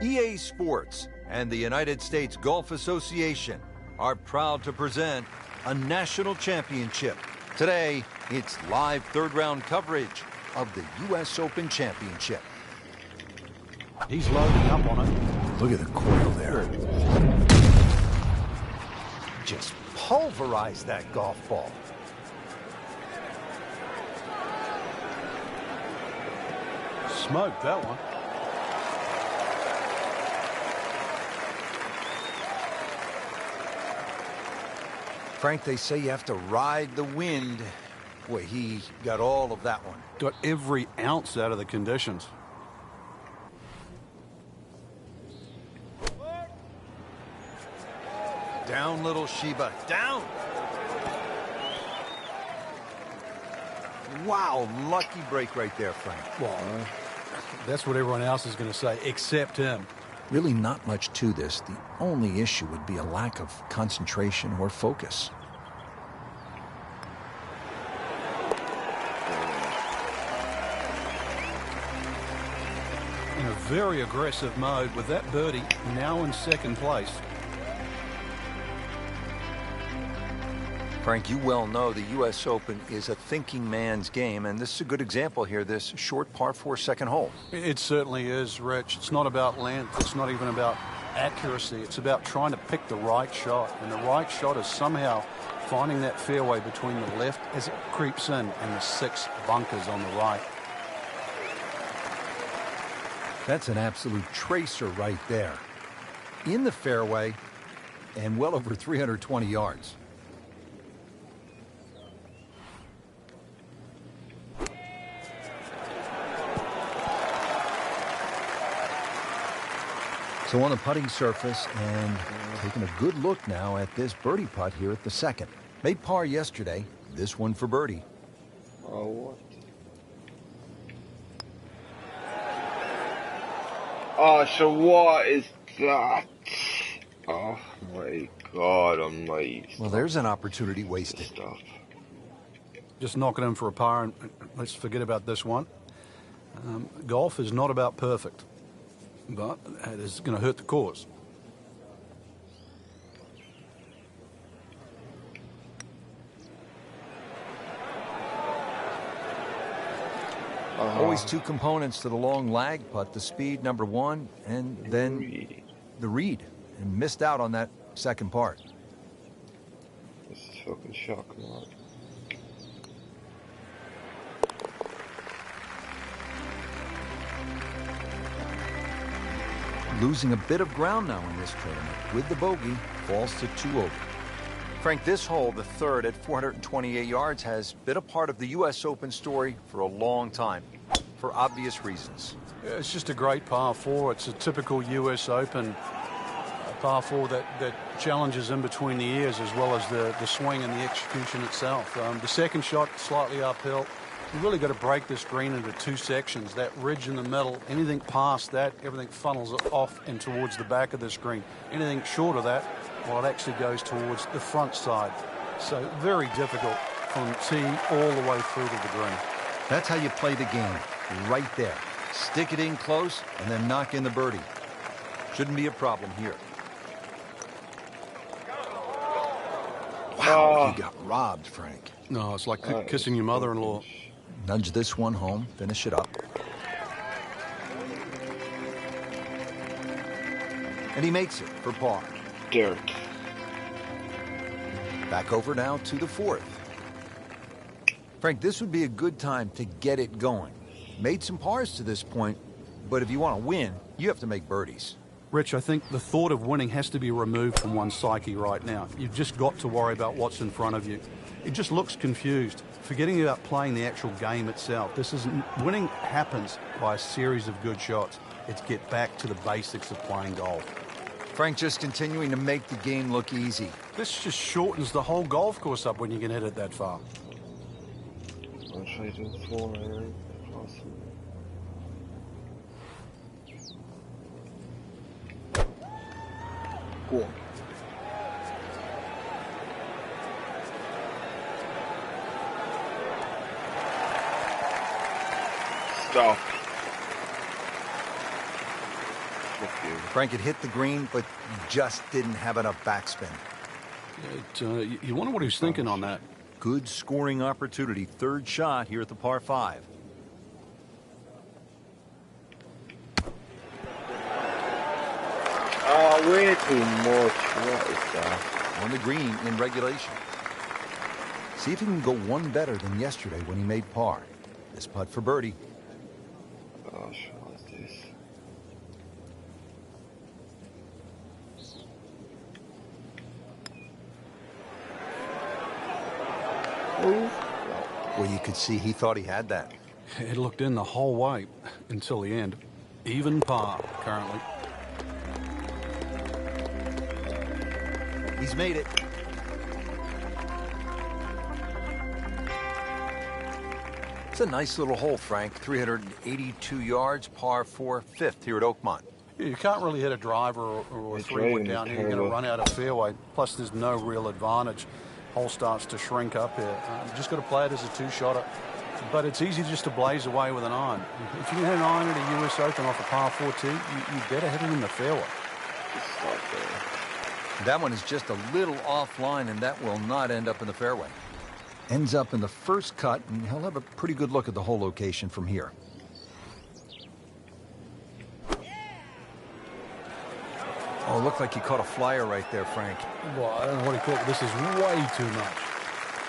EA Sports and the United States Golf Association are proud to present a national championship. Today, it's live third-round coverage of the U.S. Open Championship. He's loading up on it. Look at the coil there. Just pulverized that golf ball. Smoked that one. Frank, they say you have to ride the wind. Boy, he got all of that one. Got every ounce out of the conditions. Down, little Sheba. Down! Wow, lucky break right there, Frank. Well, that's what everyone else is going to say, except him. Really not much to this. The only issue would be a lack of concentration or focus. In a very aggressive mode with that birdie now in second place. Frank, you well know the U.S. Open is a thinking man's game, and this is a good example here, this short par 4 second hole. It certainly is, Rich. It's not about length. It's not even about accuracy. It's about trying to pick the right shot, and the right shot is somehow finding that fairway between the left as it creeps in and the 6 bunkers on the right. That's an absolute tracer right there. In the fairway and well over 320 yards. So on the putting surface, and taking a good look now at this birdie putt here at the second. Made par yesterday, this one for birdie. Oh, what? Oh, so what is that? Oh my God, I'm like... Well, there's an opportunity wasted. Stuff. Just knocking in for a par, and let's forget about this one. Golf is not about perfect, but it is going to hurt the cause. Always two components to the long lag putt, the speed, number one, and then the read. And missed out on that second part. This is fucking shocking, right? Losing a bit of ground now in this tournament. With the bogey, falls to 2 over. Frank, this hole, the third at 428 yards, has been a part of the U.S. Open story for a long time, for obvious reasons. Yeah, it's just a great par 4. It's a typical U.S. Open par 4 that challenges in between the ears as well as the swing and the execution itself. The second shot, slightly uphill. You've really got to break this green into 2 sections. That ridge in the middle, anything past that, everything funnels off and towards the back of this green. Anything short of that, well, it actually goes towards the front side. So very difficult from tee all the way through to the green. That's how you play the game, right there. Stick it in close and then knock in the birdie. Shouldn't be a problem here. Wow, he got robbed, Frank. No, it's like kissing your mother-in-law. Nudge this one home, finish it up. And he makes it for par. Dirt. Back over now to the 4th. Frank, this would be a good time to get it going. Made some pars to this point, but if you want to win, you have to make birdies. Rich, I think the thought of winning has to be removed from one's psyche right now. You've just got to worry about what's in front of you. It just looks confused, forgetting about playing the actual game itself. Winning happens by a series of good shots. It's get back to the basics of playing golf. Frank just continuing to make the game look easy. This just shortens the whole golf course up when you can hit it that far. I'll try to do 4 iron. Cool. Stop. Fuck you. Frank, it hit the green, but just didn't have enough backspin. You wonder what he's thinking on that. Good scoring opportunity. Third shot here at the par 5. Oh, way too much. What is that? On the green in regulation. See if he can go one better than yesterday when he made par. This putt for birdie. Gosh, what is this? Well, you could see he thought he had that. It looked in the whole way until the end. Even par currently. He's made it. It's a nice little hole, Frank. 382 yards, par 4, 5th here at Oakmont. You can't really hit a driver or a three-wood down here. You're going to run out of fairway. Plus, there's no real advantage. Hole starts to shrink up here. You just got to play it as a two-shotter. But it's easy just to blaze away with an iron. If you can hit an iron at a US Open off a par 4 tee, you better hit it in the fairway. That one is just a little offline, and that will not end up in the fairway. Ends up in the first cut, and he'll have a pretty good look at the hole location from here. Oh, it looked like he caught a flyer right there, Frank. Well, I don't know what he caught. This is way too much.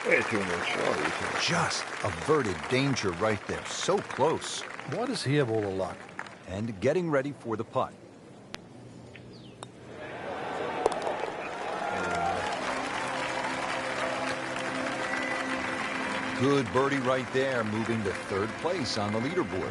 Way too much. Oh, Just averted danger right there. So close. Why does he have all the luck? And getting ready for the putt. Good birdie right there, moving to third place on the leaderboard.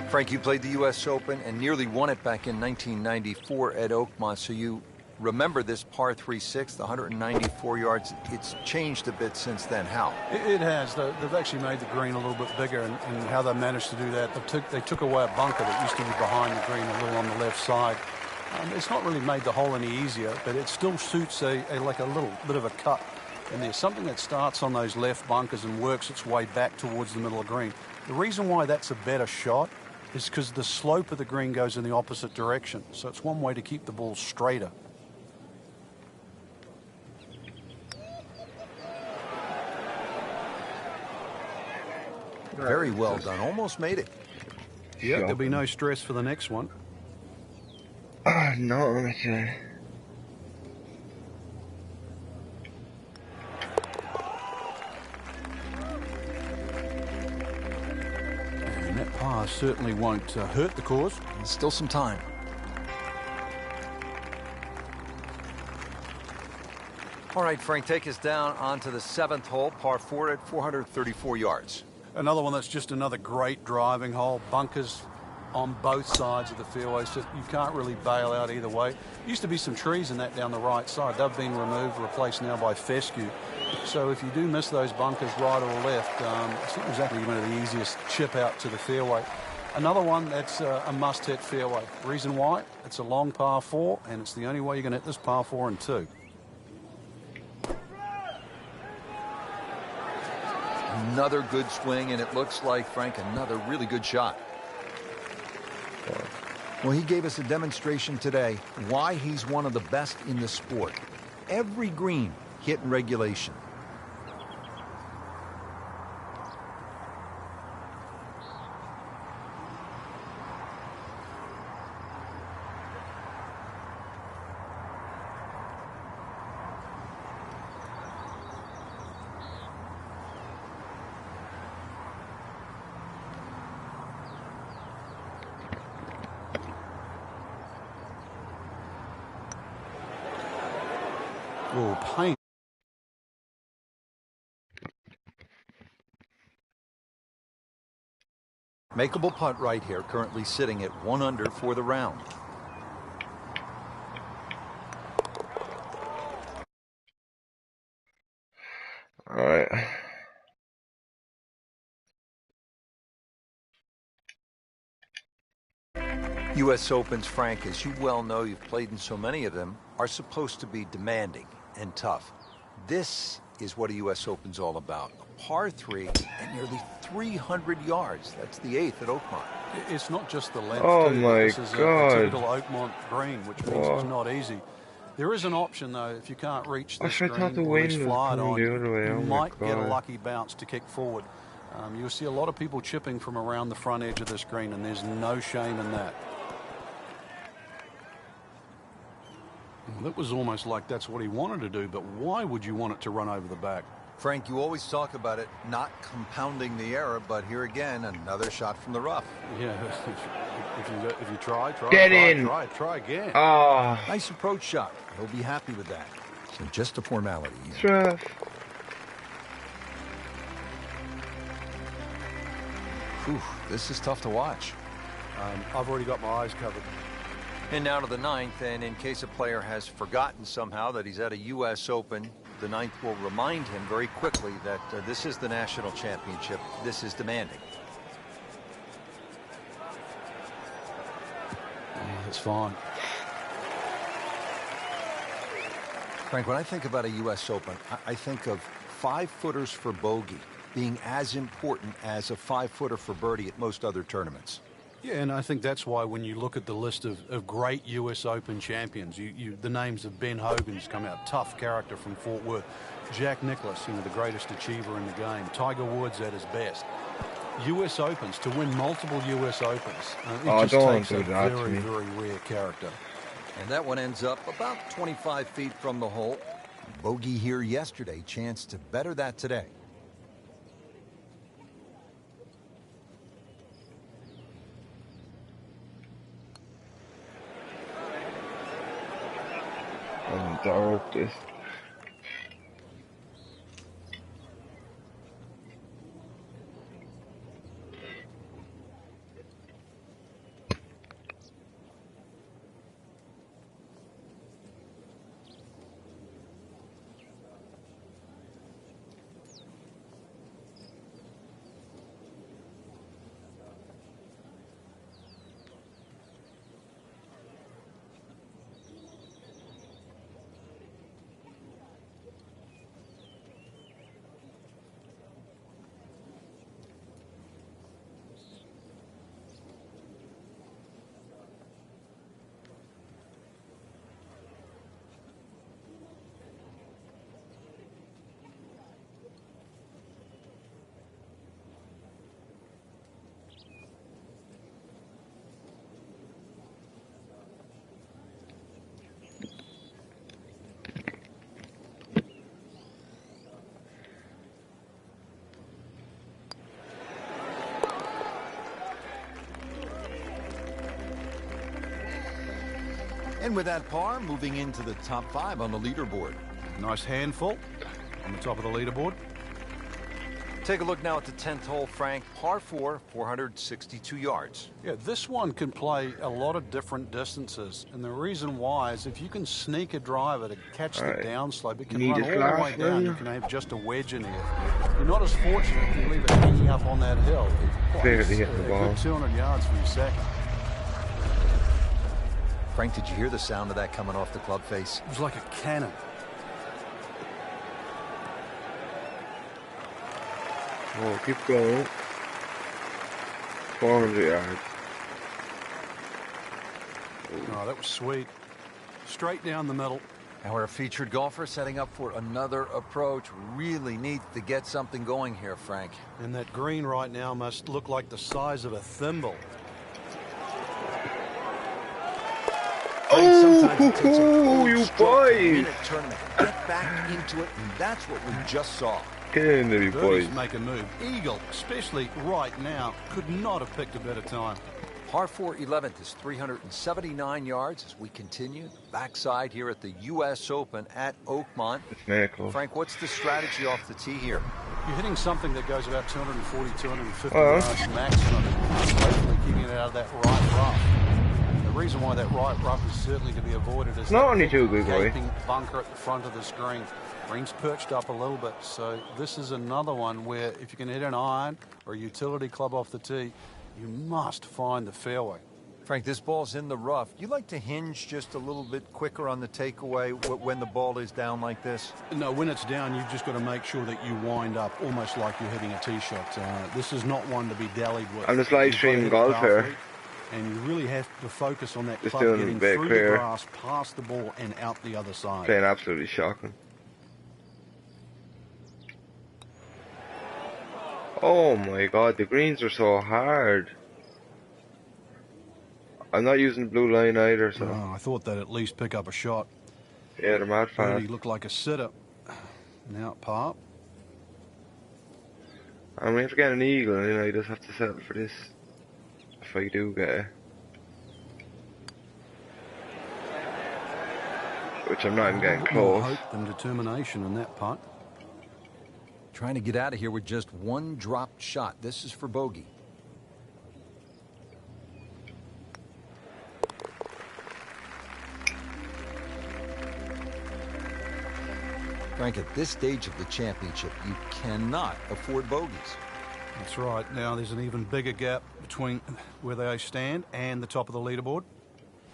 Frank, you played the U.S. Open and nearly won it back in 1994 at Oakmont, so you remember this par 3/6, 194 yards. It's changed a bit since then. How? It has. They've actually made the green a little bit bigger, and how they managed to do that, they took away a bunker that used to be behind the green, a little on the left side. It's not really made the hole any easier, but it still suits like a little bit of a cut. And there's something that starts on those left bunkers and works its way back towards the middle of the green. The reason why that's a better shot is because the slope of the green goes in the opposite direction. So it's one way to keep the ball straighter. Very well done. Almost made it. Yeah, there'll be no stress for the next one. No, okay. And that par certainly won't hurt the cause. There's still some time. All right, Frank, take us down onto the 7th hole, par 4 at 434 yards. Another one that's just another great driving hole. Bunkers on both sides of the fairway, so you can't really bail out either way. Used to be some trees in that down the right side. They've been removed, replaced now by fescue. So if you do miss those bunkers right or left, it's not exactly one of the easiest chip out to the fairway. Another one that's a must-hit fairway. Reason why? It's a long par 4, and it's the only way you can hit this par 4 and 2. Another good swing, and it looks like, Frank, another really good shot. Well, he gave us a demonstration today why he's one of the best in the sport. Every green hit in regulation. Oh, pain. Makeable putt right here, currently sitting at 1 under for the round. All right. U.S. Opens, Frank, as you well know, you've played in so many of them, are supposed to be demanding and tough. This is what a U.S. Open's all about. A par 3 and nearly 300 yards. That's the 8th at Oakmont. It's not just the length. Oh too. my This is a God. typical Oakmont green, which means it's not easy. There is an option, though, if you can't reach this I thought the green or at least wind was fly it coming on, the other way. you Oh my might get a God. lucky bounce to kick forward. You'll see a lot of people chipping from around the front edge of this green, and there's no shame in that. Well, that was almost like that's what he wanted to do, but why would you want it to run over the back? Frank, you always talk about it not compounding the error, but here again, another shot from the rough. Yeah, if you try again. Ah, Nice approach shot. He'll be happy with that. So just a formality. it's rough. Whew, this is tough to watch. I've already got my eyes covered. And now to the ninth, and in case a player has forgotten somehow that he's at a U.S. Open, the ninth will remind him very quickly that this is the national championship. This is demanding. It's fine. Frank, when I think about a U.S. Open, I think of 5-footers for bogey being as important as a 5-footer for birdie at most other tournaments. Yeah, and I think that's why when you look at the list of great U.S. Open champions, the names of Ben Hogan's come out, tough character from Fort Worth. Jack Nicklaus, the greatest achiever in the game. Tiger Woods at his best. U.S. Opens, to win multiple U.S. Opens, it just takes a very, very rare character. And that one ends up about 25 feet from the hole. Bogey here yesterday, chance to better that today. I'm dark this. And with that par, moving into the top 5 on the leaderboard. Nice handful on the top of the leaderboard. Take a look now at the 10th hole, Frank. Par 4, 462 yards. Yeah, this one can play a lot of different distances. And the reason why is if you can sneak a driver to catch the downslope, it can run all the way down. You can have just a wedge in here. You're not as fortunate if you leave it hanging up on that hill. Barely hit the ball. Good 200 yards for your second. Frank, did you hear the sound of that coming off the club face? It was like a cannon. Oh, keep going. 400 yards. Oh, that was sweet. Straight down the middle. Our featured golfer setting up for another approach. Really needs to get something going here, Frank. And that green right now must look like the size of a thimble. Sometimes it takes a bold you To stroke boys! win a tournament. Get back into it, and that's what we just saw. Get in there, you boys. Birdies make a move. Eagle, especially right now, could not have picked a better time. Par 4 11th is 379 yards as we continue. Backside here at the U.S. Open at Oakmont. It's miracle. Frank, what's the strategy off the tee here? You're hitting something that goes about 240, 250 yards maximum. Hopefully keeping it out of that right rough. The reason why that right rough is certainly to be avoided is Not that only too good, boy. gaping bunker at the front of the screen. Green's perched up a little bit, so this is another one where if you can hit an iron or a utility club off the tee, you must find the fairway. Frank, this ball's in the rough. You like to hinge just a little bit quicker on the takeaway when the ball is down like this? No, when it's down, you've just got to make sure that you wind up almost like you're hitting a tee shot. This is not one to be dallied with. I'm just live streaming golf here. And you really have to focus on that Just club doing getting very through clear. the grass, past the ball, and out the other side. Playing absolutely shocking. Oh my god, the greens are so hard. I'm not using the blue line either, so. Oh, I thought they'd at least pick up a shot. Yeah, they're mad fast. He looked like a sitter. Now at par. I mean, if I get an eagle, you know, you just have to settle for this. If I do get it. Which I'm not even getting More close. hope than determination in that putt. Trying to get out of here with just one dropped shot. This is for bogey. Frank, at this stage of the championship, you cannot afford bogeys. That's right. Now there's an even bigger gap between where they stand and the top of the leaderboard.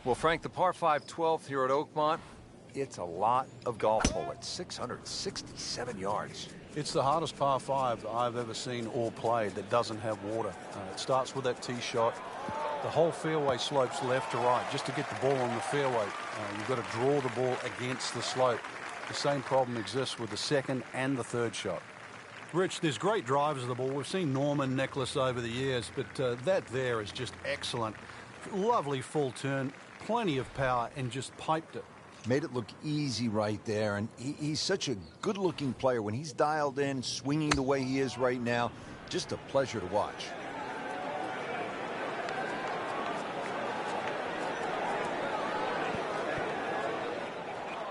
Well, Frank, the par 5 12th here at Oakmont, it's a lot of golf hole at 667 yards. It's the hardest par 5 that I've ever seen or played that doesn't have water. It starts with that tee shot. The whole fairway slopes left to right. Just to get the ball on the fairway, you've got to draw the ball against the slope. The same problem exists with the second and the third shot. Rich, there's great drivers of the ball. We've seen Norman, Nicholas over the years, but that there is just excellent. Lovely full turn, plenty of power, and just piped it. Made it look easy right there, and he's such a good-looking player. When he's dialed in, swinging the way he is right now, just a pleasure to watch.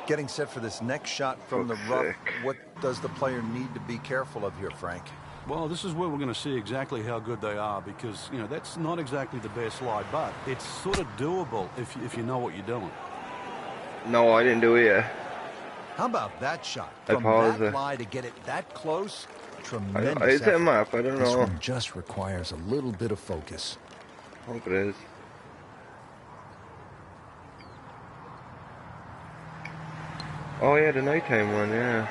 Getting set for this next shot from the rough. What does the player need to be careful of here, Frank? Well, this is where we're going to see exactly how good they are because, you know, that's not exactly the best lie, but it's sort of doable if you know what you're doing. No, I didn't do it yet. How about that shot? I From paused that it. lie to get it that close, tremendous It's a effort. map, I don't This know. one just requires a little bit of focus. I hope it is. Oh yeah, the nighttime one, yeah.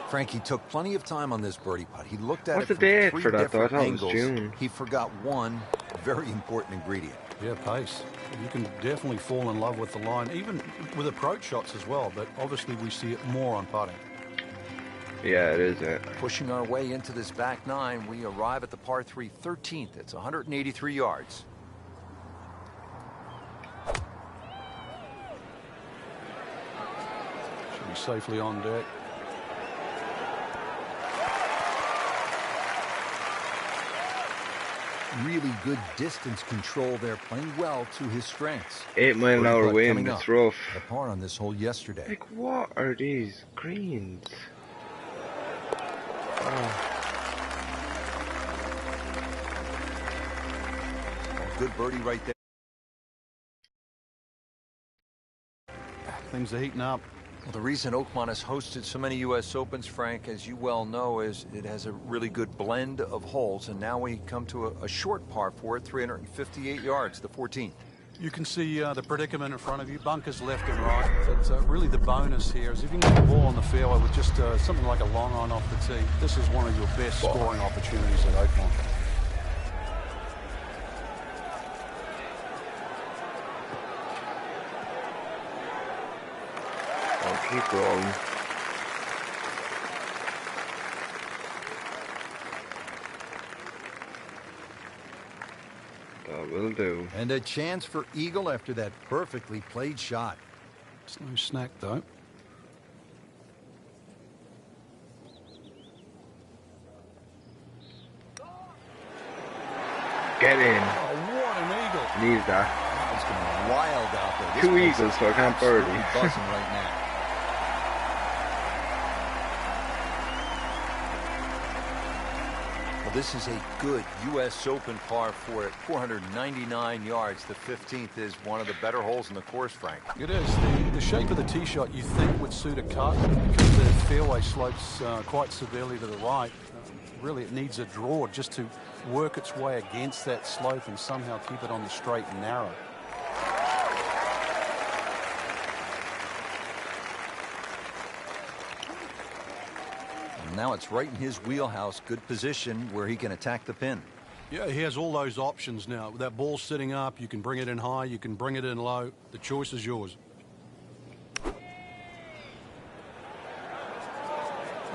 Frankie took plenty of time on this birdie putt. He looked at What's it the from date three for that, though? I different thought it was angles. June. He forgot one very important ingredient. Yeah, pace. You can definitely fall in love with the line, even with approach shots as well, but obviously we see it more on putting. Yeah, it is it. Pushing our way into this back nine, we arrive at the par 3 13th. It's 183 yards. Should be safely on deck. Really good distance control there, playing well to his strengths. 8 mile an Birdie hour putt wind, coming it's up. rough. The par on this hole yesterday. Like, what are these greens? Oh. Good birdie right there. Things are heating up. Well, the reason Oakmont has hosted so many U.S. Opens, Frank, as you well know, is it has a really good blend of holes. And now we come to a short par 4 at 358 yards, the 14th. You can see the predicament in front of you, bunkers left and right. But really the bonus here is if you can get the ball on the fairway with just something like a long iron off the tee, this is one of your best scoring opportunities at Oakmont. I'll keep rolling. That will do. And a chance for eagle after that perfectly played shot. It's no snack though. Get in. Oh, what an eagle. Needs that. It's going wild out there. This Two place eagles, is so I can't birdie. absolutely buzzing right now. Well, this is a good U.S. Open par 4 at 499 yards. The 15th is one of the better holes in the course, Frank. It is. The shape of the tee shot you think would suit a cut because the fairway slopes quite severely to the right. Really, it needs a draw just to work its way against that slope and somehow keep it on the straight and narrow. And now it's right in his wheelhouse. Good position where he can attack the pin. Yeah, he has all those options now. With that ball sitting up, you can bring it in high, you can bring it in low. The choice is yours.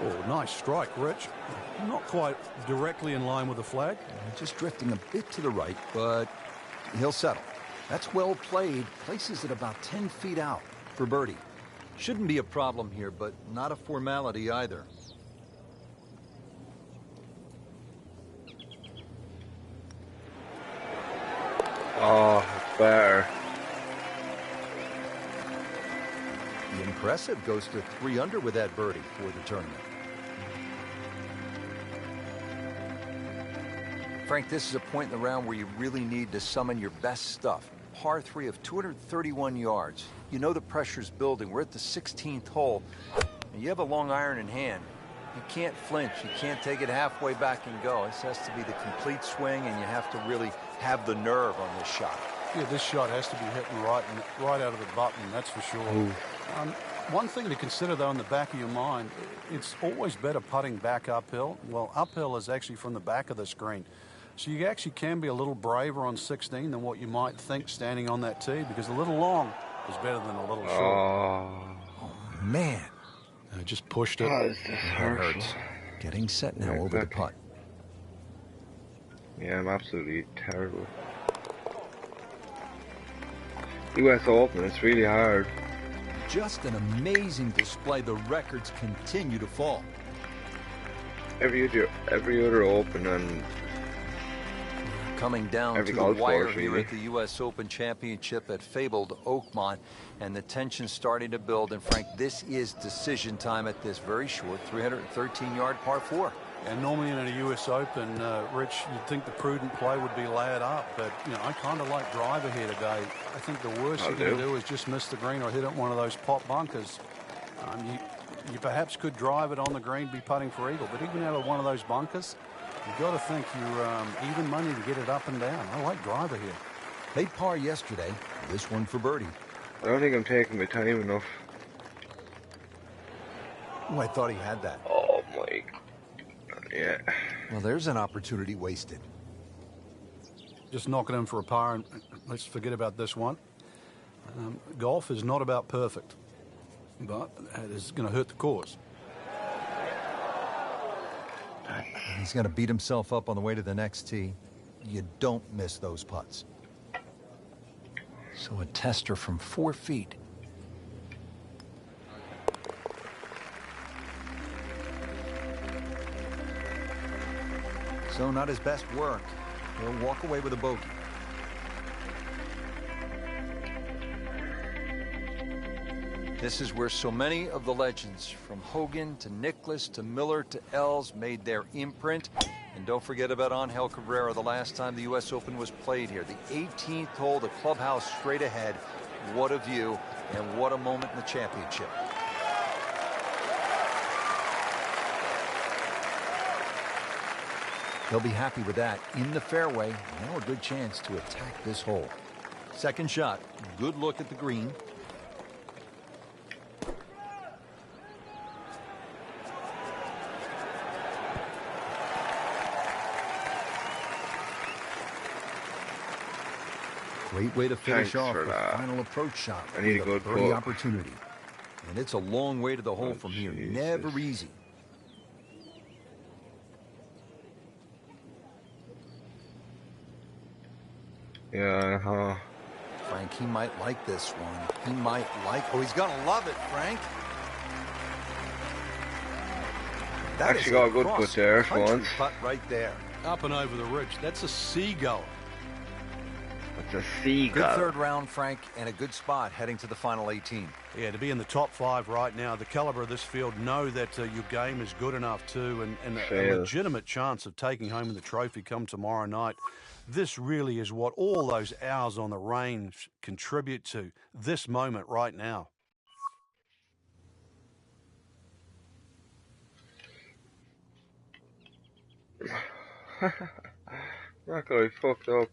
Oh, nice strike, Rich. Not quite directly in line with the flag. Just drifting a bit to the right, but he'll settle. That's well played. Places it about 10 feet out for birdie. Shouldn't be a problem here, but not a formality either. Oh, better. The impressive goes to 3 under with that birdie for the tournament. Frank, this is a point in the round where you really need to summon your best stuff. Par 3 of 231 yards. You know the pressure's building. We're at the 16th hole, and you have a long iron in hand. You can't flinch. You can't take it halfway back and go. This has to be the complete swing, and you have to really have the nerve on this shot. Yeah, this shot has to be hitting right out of the button, that's for sure. One thing to consider, though, in the back of your mind, it's always better putting back uphill. Well, uphill is actually from the back of the screen. So you actually can be a little braver on 16 than what you might think standing on that tee, because a little long is better than a little short. Oh, man. I just pushed it. Oh, this That hurts. Getting set now over the putt. Yeah, I'm absolutely terrible. US Open, it's really hard. Just an amazing display. The records continue to fall. Every other Open and Coming down every to the golf wire course, here really. at the U.S. Open Championship at fabled Oakmont, and the tension's starting to build. And Frank, this is decision time at this very short 313-yard par 4. And normally in a U.S. Open, Rich, you'd think the prudent play would be lay it up, but I kind of like driver here today. I think the worst you're going to do is just miss the green or hit it one of those pop bunkers. You perhaps could drive it on the green, be putting for eagle, but even out of one of those bunkers, you've got to think you're even money to get it up and down. I like driver here. Made par yesterday. This one for birdie. I don't think I'm taking my time enough. Oh, I thought he had that. Oh my God. Yeah. Well, there's an opportunity wasted. Just knock it in for a par, and let's forget about this one. Golf is not about perfect, but it is going to hurt the cause. He's going to beat himself up on the way to the next tee. You don't miss those putts. So a tester from 4 feet. So not his best work. He'll walk away with a bogey. This is where so many of the legends, from Hogan to Nicklaus to Miller to Els, made their imprint. And don't forget about Angel Cabrera, the last time the U.S. Open was played here. The 18th hole, the clubhouse straight ahead. What a view, and what a moment in the championship. They'll be happy with that. In the fairway, now a good chance to attack this hole. Second shot, good look at the green. Great way to finish Thanks off for the that. final approach shot. I need with a good birdie putt. opportunity. And it's a long way to the hole from here. Jesus. Never easy. Yeah, Frank, he might like this one. He might like... Oh, he's going to love it, Frank. That Actually got a good putt there for cross-country once. putt right there. Up and over the ridge. That's a seagull. It's a seagull. Good third round, Frank, and a good spot heading to the final 18. Yeah, to be in the top 5 right now, the caliber of this field, know that your game is good enough too, and a Fair. legitimate chance of taking home the trophy come tomorrow night. This really is what all those hours on the range contribute to, this moment right now. That guy fucked up.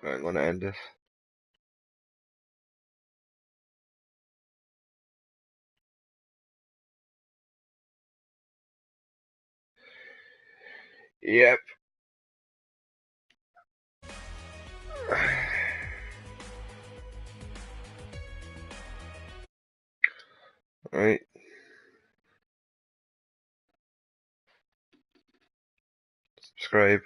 Right, I'm gonna end this. Yep. Right. Subscribe.